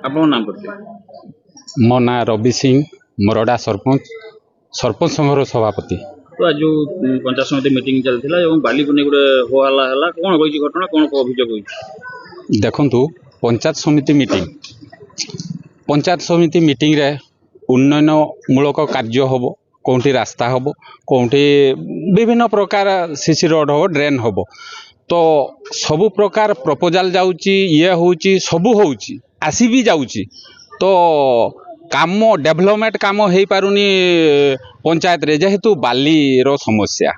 आपन नाम करते मो ना रवि सिंह मोरडा सरपंच सरपंच संघर सभापति। तो आज जो पंचायत समिति मीटिंग चलता बाली को नहीं गोटे हो हल्ला है कौन होगी घटना कौन अभियोग होगी देखंतु पंचायत समिति मीटिंग रे उन्नयन मूलक कार्य हम कौटी रास्ता हम कौटी विभिन्न प्रकार सीसी रोड हो ड्रेन हम तो सबु प्रकार प्रपोजाल जाउची ये होउची सबु होउची आसी भी जाउची तो काम डेवलपमेंट काम हो पारुनी पंचायत रे जेहेतु बाली रो समस्या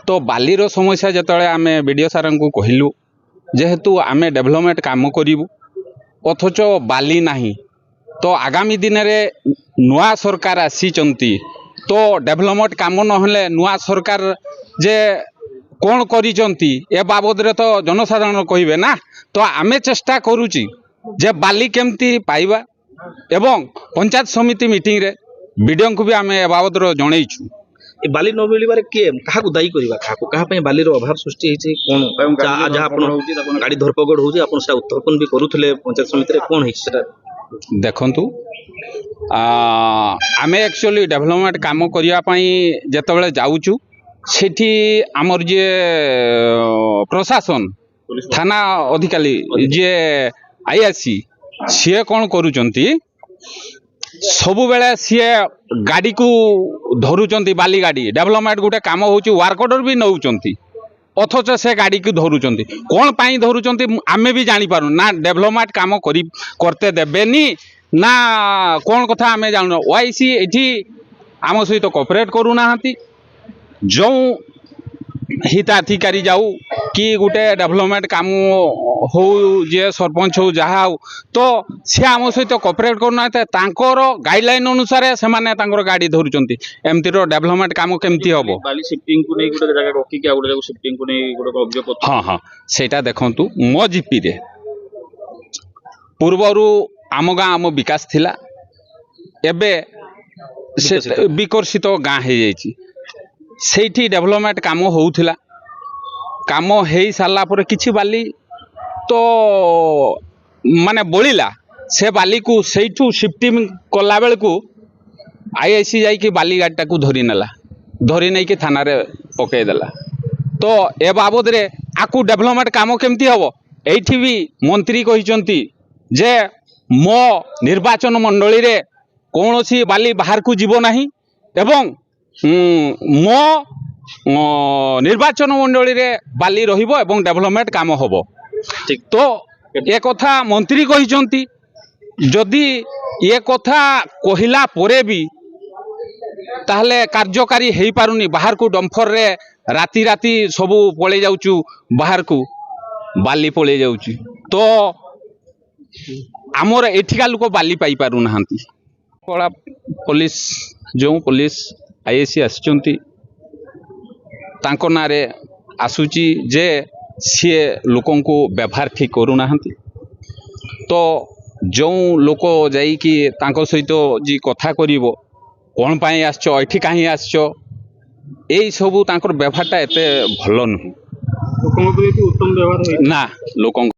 तो बाली रो समस्या जतले आमे बीडीओ सार को कहिलु जेहेतु आमे डेवलपमेंट काम करिवु अथच बाली नाही तो आगामी दिन रे नुआ सरकार आसी चंती तो डेवलपमेंट काम नहले नुआ सरकार जे कौन करिचंती ए बाबद रे तो जनसाधारण कहिबे ना तो आमे चेष्टा करूची जे बाली केमती पाइबा एवं पंचायत समिति मीटिंग रे बीडीओ को भी आमे ए बाबद रो जणैछु ए बाली न मिलबारे के काहा को दायी करबा काहा पे बाली रो अभाव सृष्टि हेछि कोन जहा आपन गाड़ी धरपगड़ होछि आपन से उत्थापन भी करूथले पंचायत समिति रे कोन हेछि सेटा देखंतु आमे एक्चुअली डेवलपमेंट काम करिया पई जेतबेले जाउछु सेठी आमर जे प्रशासन थाना अधिकारी जे आईआसी सीए कौन करूचंती सबु बेले सीए गाड़ी को धरुचंती बाली गाड़ी डेवलपमेंट गोटे काम होची वर्क ऑर्डर भी नउचंती अथच से गाड़ी को धरुचंती कौन पाई धरुचंती आमे भी जानी पारु ना डेवलपमेंट काम करते देबेनी ना कौन कथा आमे जानु ओआईसी एठी आम सहित कोऑपरेट करू नाहंती जो हिताधिकारी जाऊ कि गोटे डेवलपमेंट काम हो जे सरपंच हो जहा हो तो सी आम सहित कोऑपरेट करना गाइडलाइन अनुसार से माने गाड़ी धरुचंती एमती डेवलपमेंट काम केमती हम बाली शिफ्टिंग को नहीं गोटे जगह रखी के गोटे जगह शिफ्टिंग को नहीं गोटे अभियोग हाँ हाँ सेटा देखंतु मो जीपी रे पूर्वरु आम गाँ आम विकास थिला एबे से विकसित गाँ हो जाइछि सेठी डेवलपमेंट काम होउथिला काम हो सारा पर किछि बाली तो माने बोलिला से बाली को सेठू शिफ्टिंग कला बेल को आईआईसी जाई कि बाली गाड़ी को धरी नेला धरी नहीं कि थाना रे पकई देला तो ए बाबद रे आकु डेवलपमेंट काम केमती हबो एठी भी मंत्री कहिचंती जे मो निर्वाचन मंडली रे कोनोसी बाली बाहर को जीवो नाही एवं मो निर्वाचन मंडली रे बाली रहिबो एवं डेवलपमेंट काम होबो ठीक तो ये कथा मंत्री कहिचंती जदि ये कथा कहिला परे भी ताहले कार्यकारी हेई पारुनी बाहर को डंफर रे राती राती सबू पळे जाउचू बाहर को बाली पळे जाउची तो आमर एठिका लोक बाली पाई पारु नाहंती कला पुलिस जो पुलिस आईएसी आसचंती तांको नारे आसुची जे सीए लोकों को व्यवहार ठीक करू नाहंती तो जो लोक जाई कि तांको सहित जी कथा करिवो कोन पाई आछो एठी काहे आछो एई सबु तांकर व्यवहारटा एते भलो नुह लोकों को उत्तम व्यवहार ना लोकों